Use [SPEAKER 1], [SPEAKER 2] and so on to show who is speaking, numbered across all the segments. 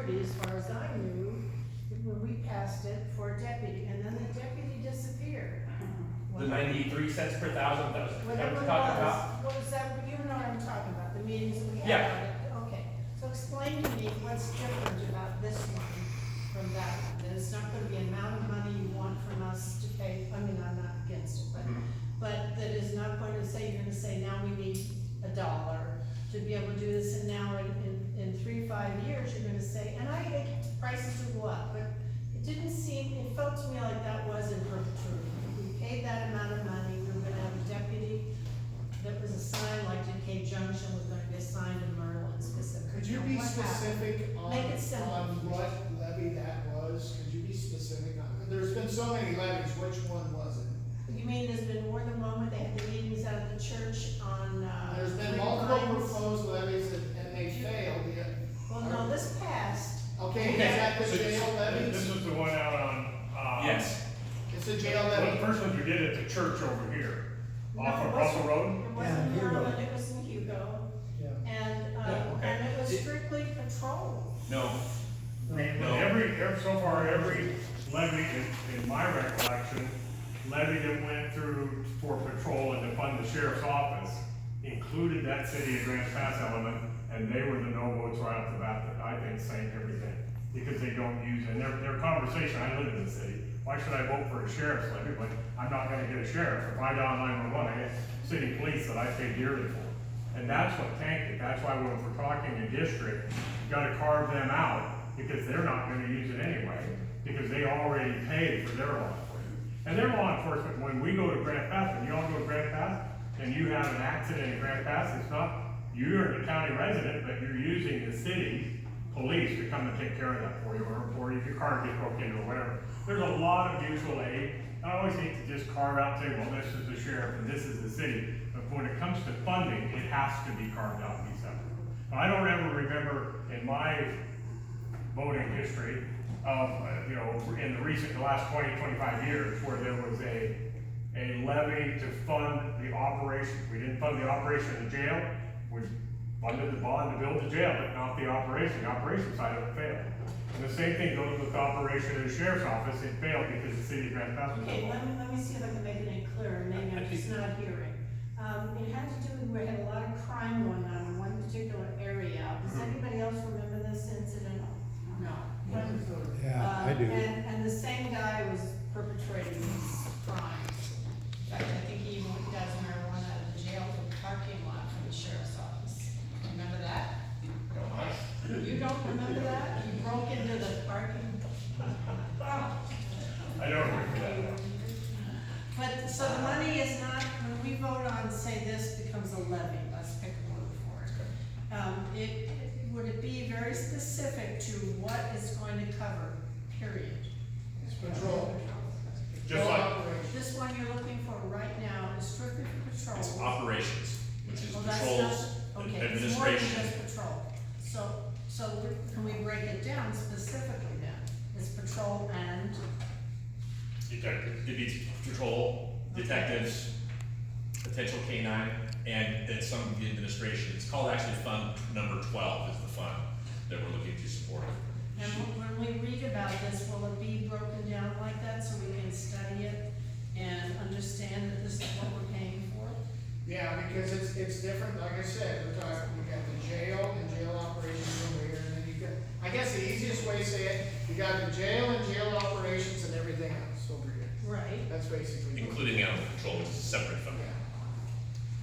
[SPEAKER 1] authority, as far as I knew, when we passed it for a deputy, and then the deputy disappeared.
[SPEAKER 2] The 93 cents per thousand, that was what
[SPEAKER 1] Whatever
[SPEAKER 2] you're
[SPEAKER 1] it
[SPEAKER 2] talking
[SPEAKER 1] was,
[SPEAKER 2] about?
[SPEAKER 1] what was that, you know what I'm talking about, the meetings that we had
[SPEAKER 2] Yeah.
[SPEAKER 1] on it, okay. So explain to me what's different about this one from that one, that it's not gonna be an amount of money you want from us to pay, I mean, I'm not against it, but that is not going to say, you're gonna say, now we need $1 to be able to do this, and now in 3-5 years, you're gonna say, and I get prices will go up, but it didn't seem, it felt to me like that was in perpetuity. We paid that amount of money, we were gonna have a deputy that was assigned, like DK Junction was gonna be assigned to Merlin specifically.
[SPEAKER 3] Could you be
[SPEAKER 1] What happened?
[SPEAKER 3] specific
[SPEAKER 1] Make it simple.
[SPEAKER 3] on what levy that was? Could you be specific on, there's been so many levies, which one was it?
[SPEAKER 1] You mean there's been more than one when they had the meetings out of the church on,
[SPEAKER 3] There's been
[SPEAKER 1] Green
[SPEAKER 3] multiple
[SPEAKER 1] Pines?
[SPEAKER 3] proposed levies and they failed yet.
[SPEAKER 1] Well, no, this passed.
[SPEAKER 3] Okay, is
[SPEAKER 2] Okay,
[SPEAKER 3] that the
[SPEAKER 2] so
[SPEAKER 3] jail
[SPEAKER 4] This
[SPEAKER 3] levies?
[SPEAKER 4] was the one out on,
[SPEAKER 2] Yes.
[SPEAKER 3] It's a jail
[SPEAKER 4] one of
[SPEAKER 3] levy?
[SPEAKER 4] the first ones we did at the church over here,
[SPEAKER 1] No,
[SPEAKER 4] off
[SPEAKER 1] it
[SPEAKER 4] of
[SPEAKER 1] wasn't-
[SPEAKER 4] Russell Road.
[SPEAKER 1] It wasn't in
[SPEAKER 5] Hugo.
[SPEAKER 1] Merlin, it was in Hugo,
[SPEAKER 2] Yeah, okay.
[SPEAKER 1] and it was strictly patrol.
[SPEAKER 2] No, No.
[SPEAKER 4] Every, so far, every levy in my recollection, levy that went through for patrol and to fund the sheriff's office included that city of Grants Pass element, and they were the no votes right off the bat that I think sank everything. Because they don't use, and their conversation, I live in the city, why should I vote for a sheriff's levy when I'm not gonna get a sheriff? If I dial 911, I get city police that I pay dearly for. And that's what tanked it, that's why when we're talking a district, you gotta carve them out, because they're not gonna use it anyway, because they already paid for their law enforcement. And their law enforcement, when we go to Grant Pass, when you all go to Grant Pass, and you have an accident in Grant Pass, it's not, you're a county resident, but you're using the city police to come and take care of that for you, or if your car gets broken into or whatever. There's a lot of mutual aid. I always hate to just carve out and say, well, this is the sheriff and this is the city. But when it comes to funding, it has to be carved out and be separate. Now, I don't ever remember in my voting history of, in the last 20-25 years, where there was a levy to fund the operation. We didn't fund the operation of the jail. We funded the bond to build the jail, but not the operation. The operation side of it failed. And the same thing goes with the operation of the sheriff's office. It failed because the city of Grand Pass was
[SPEAKER 1] Okay,
[SPEAKER 4] involved.
[SPEAKER 1] let me see if I can make it any clearer, maybe I'm just not hearing. It had to do with, we had a lot of crime going on in one particular area. Does anybody else remember this incident? No.
[SPEAKER 5] Yeah, I do.
[SPEAKER 1] And the same guy was perpetrating these crimes. In fact, I think he even does marijuana out of the jail to the parking lot for the sheriff's office. Remember that? You don't remember that? He broke into the parking.
[SPEAKER 4] I don't remember that.
[SPEAKER 1] But, so the money is not, when we vote on, say this becomes a levy, let's pick a word for it. Would it be very specific to what is going to cover, period?
[SPEAKER 3] It's patrol.
[SPEAKER 4] Just like,
[SPEAKER 1] This one you're looking for right now is strictly for patrol.
[SPEAKER 2] it's operations, which is
[SPEAKER 1] Well, that's
[SPEAKER 2] patrols,
[SPEAKER 1] not- okay, it's more than
[SPEAKER 2] administration.
[SPEAKER 1] just patrol. Can we break it down specifically then? It's patrol and,
[SPEAKER 2] It'd be patrol, detectives, potential K-9, and then some of the administration. It's called actually Fund Number 12 is the fund that we're looking to support.
[SPEAKER 1] and when we read about this, will it be broken down like that so we can study it and understand that this is what we're paying for?
[SPEAKER 3] Yeah, because it's different, like I said, we got the jail and jail operations over here, and then you got, I guess the easiest way to say it, you got the jail and jail operations and everything else over here.
[SPEAKER 1] Right.
[SPEAKER 3] That's basically.
[SPEAKER 2] Including animal control, which is a separate fund.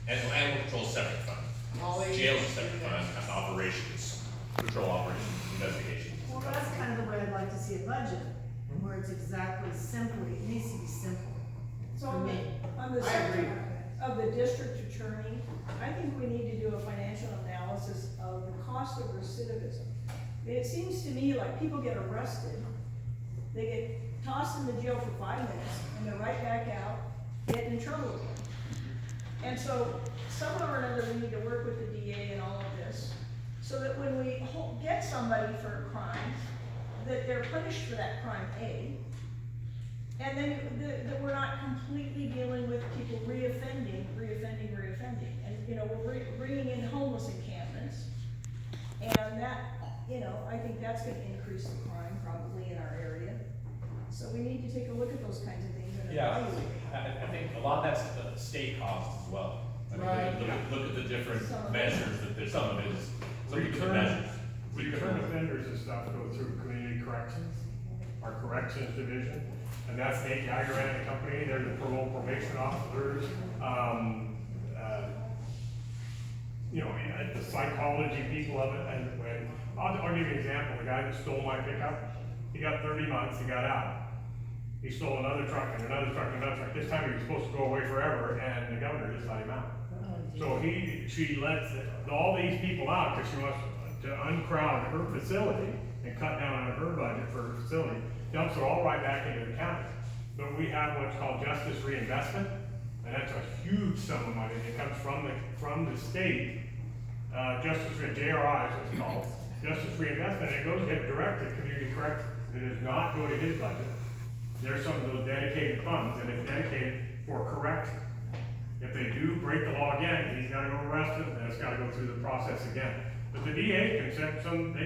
[SPEAKER 3] Yeah.
[SPEAKER 2] Animal control is a separate fund.
[SPEAKER 3] All they-
[SPEAKER 2] Jail is a separate fund, and operations, patrol operations, investigation.
[SPEAKER 1] Well, that's kind of the way I'd like to see a budget, where it's exactly simply, it needs to be simple
[SPEAKER 6] So
[SPEAKER 1] for me.
[SPEAKER 6] on the
[SPEAKER 3] I agree.
[SPEAKER 6] subject of the district attorney, I think we need to do a financial analysis of the cost of recidivism. It seems to me like people get arrested, they get tossed in the jail for 5 minutes, and they're right back out, getting in trouble again. And so, somehow or another, we need to work with the DA and all of this, so that when we get somebody for a crime, that they're punished for that crime, A, and then that we're not completely dealing with people reoffending. And, we're bringing in homeless encampments, and that you know, I think that's gonna increase the crime probably in our area. So we need to take a look at those kinds of things and
[SPEAKER 2] Yeah,
[SPEAKER 6] evaluate.
[SPEAKER 2] I think a lot of that's the state costs as well. I mean,
[SPEAKER 3] Right.
[SPEAKER 2] look at the different
[SPEAKER 6] Some of it.
[SPEAKER 2] measures that there's, some of it is, some of the
[SPEAKER 4] Return,
[SPEAKER 2] measures.
[SPEAKER 4] return offenders and stuff go through community corrections, our corrections division. And that's Nate Geiger and company, they're the parole probation officers, you know, and the psychology people of it, and when, I'll give you an example, the guy that stole my pickup, he got 30 months, he got out. He stole another truck and another truck and another truck, this time he was supposed to go away forever, and the governor just let him out. So she lets all these people out, because she wants to uncrowd her facility and cut down on her budget for her facility, dumps it all right back into the county. But we have what's called justice reinvestment, and that's a huge sum of money that comes from the state. JRI is what it's called, justice reinvestment, and it goes direct to community corrections. It does not go to his budget. There's some of those dedicated funds, and it's dedicated for correction. If they do break the law again, he's gotta go arrest them, and it's gotta go through the process again. But the DA can sentence them, the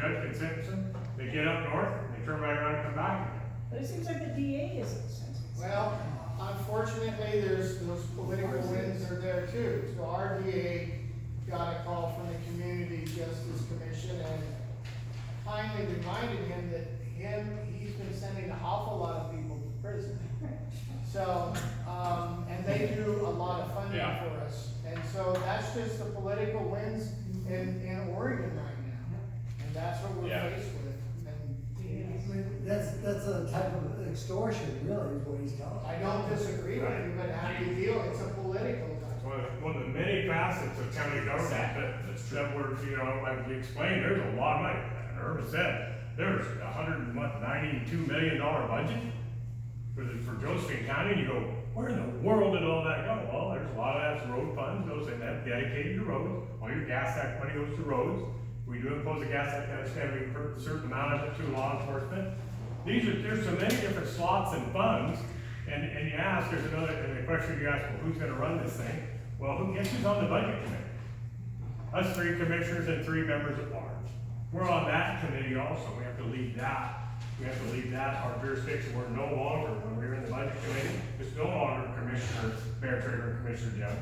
[SPEAKER 4] judge can sentence them, they get up north, and they turn right around and come back again.
[SPEAKER 6] But it seems like the DA isn't sensitive.
[SPEAKER 3] Well, unfortunately, there's those political winds are there too. So our DA got a call from the Community Justice Commission and kindly reminded him that he's been sending an awful lot of people to prison. So, and they do a lot of funding
[SPEAKER 2] Yeah.
[SPEAKER 3] for us. And so that's just the political winds in Oregon right now. And that's what we're
[SPEAKER 2] Yeah.
[SPEAKER 3] faced with. And
[SPEAKER 5] That's a type of extortion, really, is what he's talking
[SPEAKER 3] I
[SPEAKER 5] about.
[SPEAKER 3] don't disagree with you, but how do you deal? It's a political
[SPEAKER 4] It's
[SPEAKER 3] type.
[SPEAKER 4] one of the many facets of county government that were, you know, like we explained, there's a lot of money. And Irvin said, there's $192 million budget for Josephine County, and you go, where in the world did all that go? Well, there's a lot of that's road funds, goes in that dedicated to roads, all your gas tax money goes to roads. We do impose a gas tax, understand we put a certain amount of it to law enforcement. There's so many different slots and funds, and you ask, there's another, and the question you ask, well, who's gonna run this thing? Well, guess who's on the budget committee? Us 3 commissioners and 3 members at large. We're on that committee also, we have to lead that. We have to leave that, our jurisdiction, we're no longer, when we were in the budget committee, it's no longer Commissioner Fairtrade or Commissioner Young.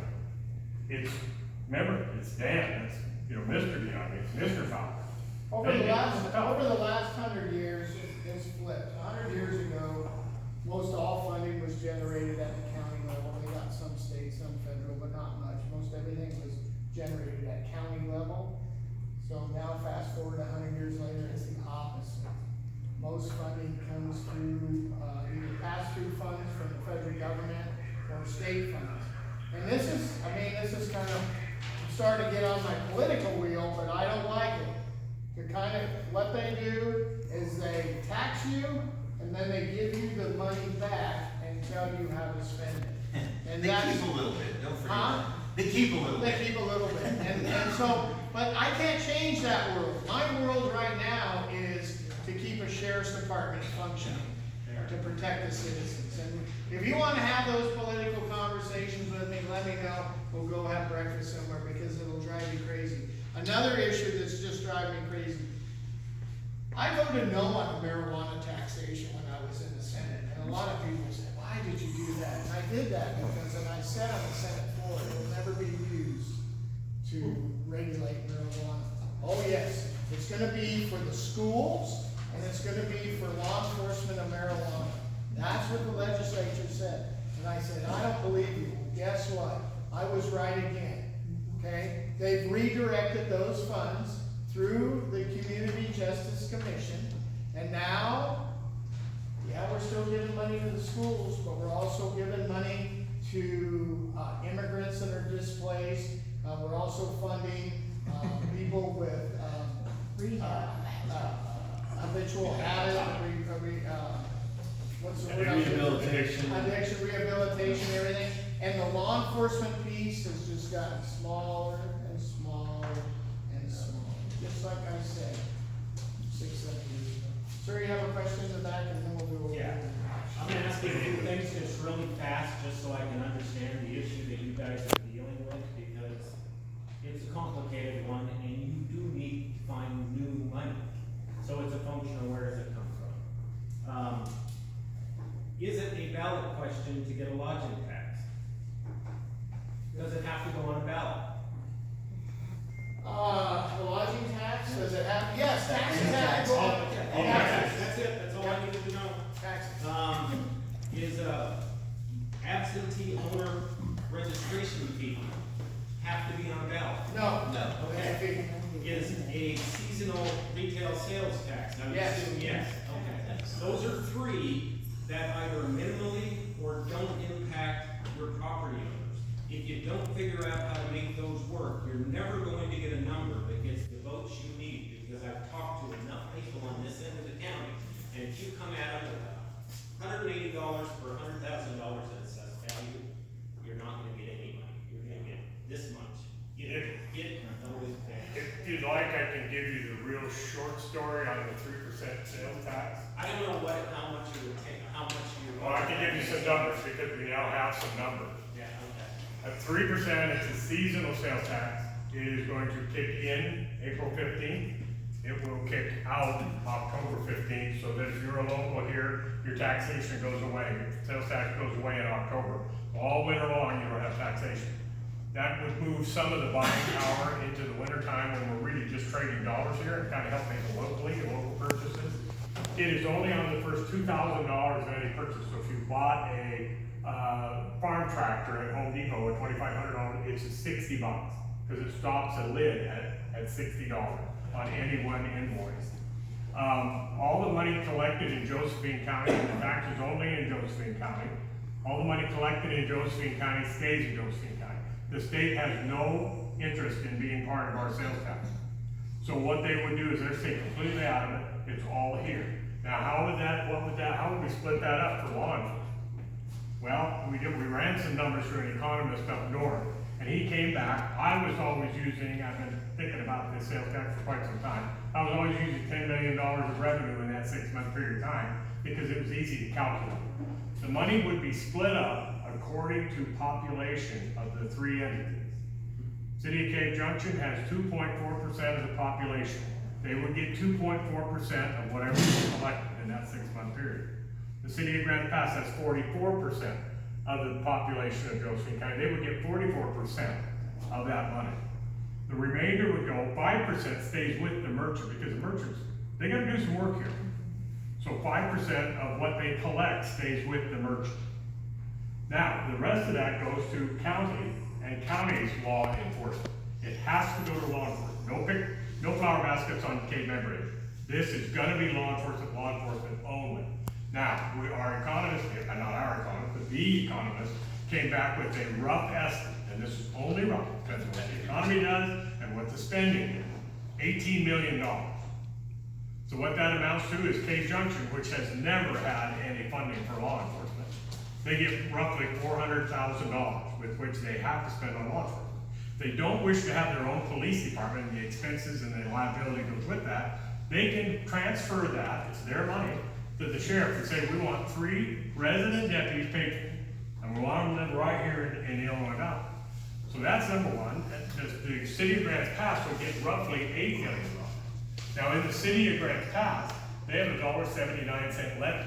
[SPEAKER 4] It's, remember, it's Dan, it's, you know, Mr. Young, it's Mr. Fowler.
[SPEAKER 3] Over the last 100 years, it's flipped. 100 years ago, most all funding was generated at the county level. They got some state, some federal, but not much. Most everything was generated at county level. So now fast forward 100 years later, it's the opposite. Most funding comes through, either pass-through funds from the federal government or state funds. And this is kind of, I'm starting to get on my political wheel, but I don't like it. To kind of, what they do is they tax you, and then they give you the money back and tell you how to spend it. And
[SPEAKER 7] They
[SPEAKER 3] that's,
[SPEAKER 7] keep a little bit, don't forget.
[SPEAKER 3] Huh?
[SPEAKER 7] They keep a little
[SPEAKER 3] they
[SPEAKER 7] bit.
[SPEAKER 3] keep a little bit. And so, but I can't change that world. My world right now is to keep a sheriff's department functioning, to protect the citizens. And if you wanna have those political conversations with me, let me know. We'll go have breakfast somewhere because it'll drive you crazy. Another issue that's just driving me crazy. I voted no on marijuana taxation when I was in the Senate, and a lot of people said, why did you do that? And I did that because, and I said on the Senate floor, it will never be used to regulate marijuana. Oh yes, it's gonna be for the schools, and it's gonna be for law enforcement of marijuana. That's what the legislature said. And I said, I don't believe you. Well, guess what? I was right again, okay? They've redirected those funds through the Community Justice Commission, and now, yeah, we're still giving money to the schools, but we're also giving money to immigrants that are displaced. We're also funding people with habitual habit, what's the word?
[SPEAKER 7] Rehabilitation.
[SPEAKER 3] Addiction rehabilitation, everything. And the law enforcement piece has just gotten smaller and smaller and smaller. Just like I said, 6, 7 years ago. Sir, you have a question in the back, and then we'll go over.
[SPEAKER 8] Yeah. I'm gonna ask you a few things just really fast, just so I can understand the issue that you guys are dealing with, because it's a complicated one, and you do need to find question to get a lodging tax? Does it have to go on a ballot?
[SPEAKER 3] The lodging tax, does it have, yes, taxes have to
[SPEAKER 7] Tax.
[SPEAKER 3] go
[SPEAKER 8] Oh,
[SPEAKER 3] up.
[SPEAKER 8] okay,
[SPEAKER 3] Taxes.
[SPEAKER 8] that's it, that's all I needed to know.
[SPEAKER 3] Taxes.
[SPEAKER 8] Is absentee owner registration fee have to be on a ballot?
[SPEAKER 3] No.
[SPEAKER 7] No.
[SPEAKER 8] Okay. Is a seasonal retail sales tax? I'm
[SPEAKER 3] Yes.
[SPEAKER 8] assuming yes, okay. Those are three that either minimally or don't impact your property owners. If you don't figure out how to make those work, you're never going to get a number that gets the votes you need, because I've talked to enough people on this end of the county, and if you come at them with $180 for $100,000 in assessed value, you're not gonna get any money, you're gonna get this much. Get with that.
[SPEAKER 4] If you'd like, I can give you the real short story on the 3% sales tax.
[SPEAKER 8] I don't know how much it would take, how much you.
[SPEAKER 4] Well, I can give you some numbers because we now have some numbers.
[SPEAKER 8] Yeah, okay.
[SPEAKER 4] At 3%, it's a seasonal sales tax. It is going to kick in April 15th. It will kick out October 15th, so that if you're a local here, your taxation goes away. Your sales tax goes away in October. All winter long, you don't have taxation. That would move some of the buying power into the winter time when we're really just trading dollars here and kind of help people locally, local purchases. It is only on the first $2,000 of any purchase. So if you bought a farm tractor at Home Depot at $2,500, it's $60 because it stops a lid at $60 on any one invoice. All the money collected in Josephine County, and the tax is only in Josephine County. All the money collected in Josephine County stays in Josephine County. The state has no interest in being part of our sales tax. So what they would do is they're staying completely out of it. It's all here. Now, how would we split that up for law enforcement? Well, we ran some numbers through an economist up north, and he came back. I was always using, I've been thinking about this sales tax for quite some time. I was always using $10 million of revenue in that 6-month period of time because it was easy to calculate. The money would be split up according to population of the three entities. City of Cave Junction has 2.4% of the population. They would get 2.4% of whatever was collected in that 6-month period. The City of Grants Pass has 44% of the population of Josephine County. They would get 44% of that money. The remainder would go, 5% stays with the merchant because the merchants, they gotta do some work here. So 5% of what they collect stays with the merchant. Now, the rest of that goes to county and county's law enforcement. It has to go to law enforcement. No flower baskets on Cape May Bridge. This is gonna be law enforcement only. Now, our economist, not our economist, but the economist came back with a rough estimate, and this is only rough, because of what the economy does and what the spending is. $18 million. So what that amounts to is Cave Junction, which has never had any funding for law enforcement. They get roughly $400,000 with which they have to spend on law enforcement. They don't wish to have their own police department and the expenses and the liability goes with that. They can transfer that, it's their money, to the sheriff and say, we want 3 resident deputies paid, and we want them to live right here in the Illinois Valley. So that's number one. The City of Grants Pass will get roughly $8 million. Now in the City of Grants Pass, they have a $1.79 levy.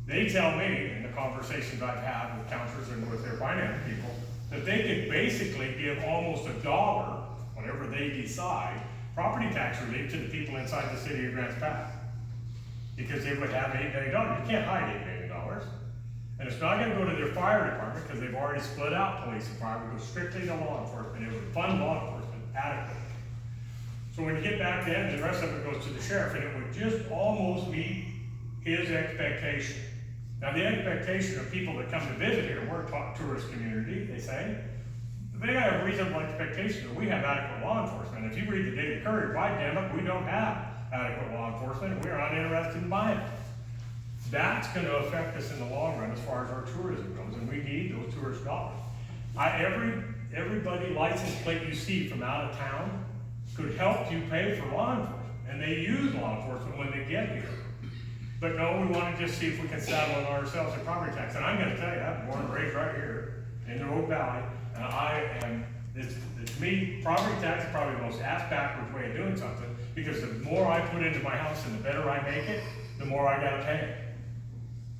[SPEAKER 4] They tell me, in the conversations I've had with counselors and with their finance people, that they could basically give almost $1, whenever they decide, property tax relief to the people inside the City of Grants Pass. Because they would have $8 million. You can't hide $8 million. And it's not gonna go to their fire department because they've already split out police and fire. It would go strictly to law enforcement. It would fund law enforcement adequately. So when you get back to the rest of it goes to the sheriff, and it would just almost meet his expectation. Now the expectation of people that come to visit here, we're a tourist community, they say, they have a reasonable expectation that we have adequate law enforcement. If you read the Daily Courier, by damn it, we don't have adequate law enforcement, and we're not interested in buying it. That's gonna affect us in the long run as far as our tourism goes, and we need those tourist dollars. Everybody license plate you see from out of town could help you pay for law enforcement, and they use law enforcement when they get here. But no, we wanna just see if we can saddle it ourselves a property tax, and I'm gonna tell you, I'm born and raised right here in the Oak Valley, and to me, property tax is probably the most ass-backwards way of doing something, because the more I put into my house and the better I make it, the more I gotta pay.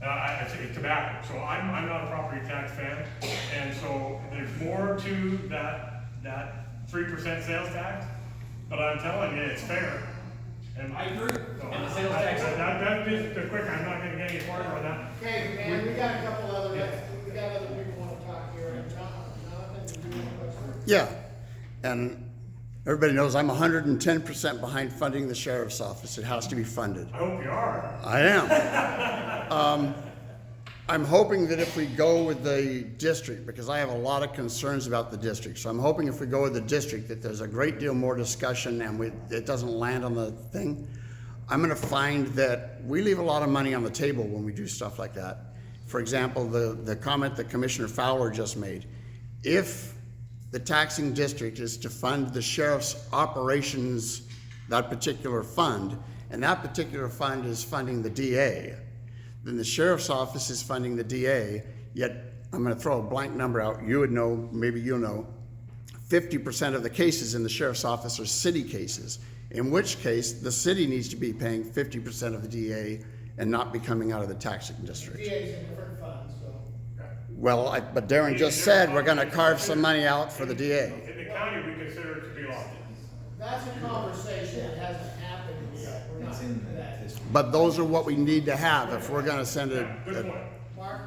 [SPEAKER 4] I say tobacco, so I'm not a property tax fan, and so there's more to that 3% sales tax, but I'm telling you, it's fair. And
[SPEAKER 8] I agree.
[SPEAKER 4] so
[SPEAKER 2] And the sales tax-
[SPEAKER 4] That's just a quick, I'm not gonna get any farther on that.
[SPEAKER 3] Okay, man, we got a couple other, we got other people wanna talk here, and Jonathan, do you have a question?
[SPEAKER 9] Yeah, and everybody knows I'm 110% behind funding the sheriff's office. It has to be funded.
[SPEAKER 4] I hope you are.
[SPEAKER 9] I am. I'm hoping that if we go with the district, because I have a lot of concerns about the district, so I'm hoping if we go with the district that there's a great deal more discussion and it doesn't land on the thing. I'm gonna find that we leave a lot of money on the table when we do stuff like that. For example, the comment that Commissioner Fowler just made. If the taxing district is to fund the sheriff's operations, that particular fund, and that particular fund is funding the DA, then the sheriff's office is funding the DA, yet I'm gonna throw a blank number out, you would know, maybe you'll know, 50% of the cases in the sheriff's office are city cases, in which case the city needs to be paying 50% of the DA and not be coming out of the taxing district.
[SPEAKER 3] DA's in different funds, so.
[SPEAKER 9] Well, but Darren just said we're gonna carve some money out for the DA.
[SPEAKER 4] In the county, we consider it to be law.
[SPEAKER 3] That's a conversation that hasn't happened yet, we're not
[SPEAKER 7] It's in
[SPEAKER 3] into that.
[SPEAKER 7] this.
[SPEAKER 9] But those are what we need to have if we're gonna send
[SPEAKER 4] Good point.
[SPEAKER 3] Mark?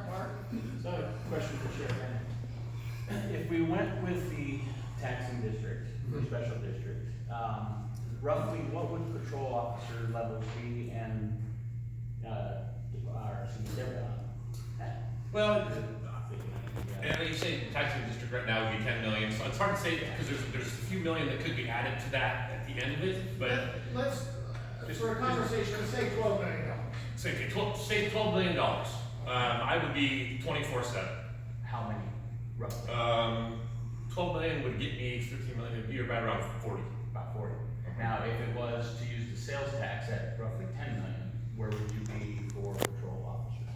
[SPEAKER 10] So, question for Sheriff. If we went with the taxing district, or special district, roughly what would patrol officer levels be and,
[SPEAKER 2] Well, and you say taxing district right now would be 10 million, so it's hard to say, because there's a few million that could be added to that at the end of it, but
[SPEAKER 3] Let's, for a conversation, let's say $12 million.
[SPEAKER 2] say $12 million. I would be 24/7.
[SPEAKER 10] How many roughly?
[SPEAKER 2] 12 million would get me 13 million, it'd be right around 40.
[SPEAKER 10] About 40. Now, if it was to use the sales tax at roughly 10 million, where would you be for patrol officers?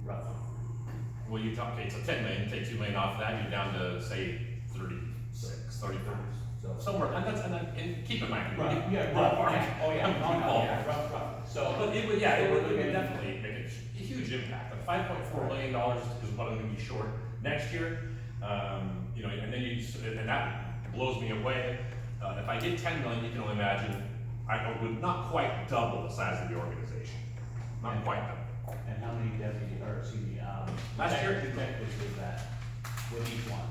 [SPEAKER 10] Roughly.
[SPEAKER 2] Well, you talk, okay, so 10 million, take 2 million off that, you're down to say 36, 30,
[SPEAKER 10] So-
[SPEAKER 2] somewhere, and keep in mind,
[SPEAKER 10] Rough, yeah,
[SPEAKER 2] ballpark.
[SPEAKER 10] rough, yeah, oh yeah, no, yeah, rough. So.
[SPEAKER 2] But it would definitely make a huge impact. Like $5.4 million is what I'm gonna be short next year. You know, and then and that blows me away. If I get 10 million, you can only imagine, I would not quite double the size of the organization. Not quite double.
[SPEAKER 10] And how many deputies, or excuse me,
[SPEAKER 2] Last year-
[SPEAKER 10] detectives is that with each one?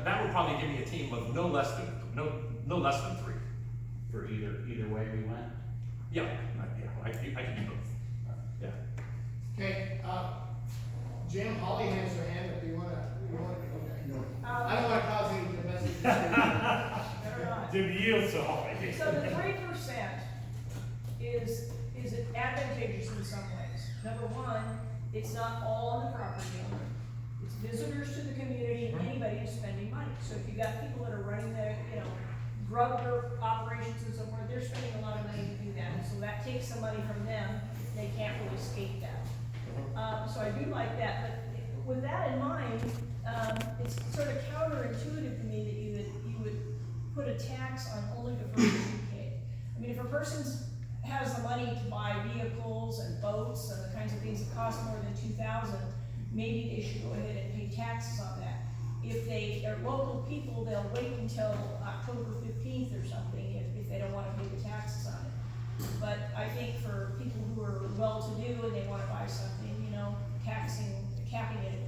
[SPEAKER 2] That would probably give me a team of no less than 3.
[SPEAKER 10] For either way we went?
[SPEAKER 2] Yeah, I can do both. Yeah.
[SPEAKER 3] Okay, Jim, Holly has her hand up, you wanna, okay. I don't
[SPEAKER 6] Um,
[SPEAKER 3] wanna cause any domestic disputes.
[SPEAKER 6] better not.
[SPEAKER 4] Jim yields all.
[SPEAKER 6] So the 3% is it advantageous in some ways? Number one, it's not all on the property owner. It's visitors to the community and anybody who's spending money. So if you got people that are running their, drug operations and so forth, they're spending a lot of money to do that. And so that takes some money from them, they can't really escape that. So I do like that, but with that in mind, it's sort of counterintuitive to me that you would put a tax on only the first 2K. I mean, if a person has the money to buy vehicles and boats and the kinds of things that cost more than 2,000, maybe they should go ahead and pay taxes on that. If they are local people, they'll wait until October 15th or something if they don't wanna pay the taxes on it. But I think for people who are well-to-do and they wanna buy something, capping it,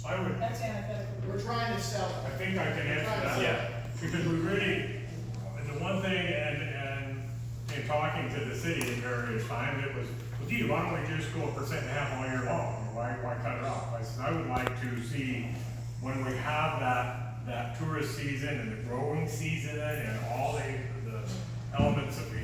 [SPEAKER 4] I would,
[SPEAKER 6] that's antithetical.
[SPEAKER 3] We're trying to sell
[SPEAKER 4] I
[SPEAKER 3] it.
[SPEAKER 4] think I can answer that.
[SPEAKER 2] Yeah.
[SPEAKER 4] Because we really, the one thing, and in talking to the city at various times, it was, well, gee, why don't we just go 1.5% all year long? Why cut it off? I said, I would like to see when we have that tourist season and the growing season and all the elements that we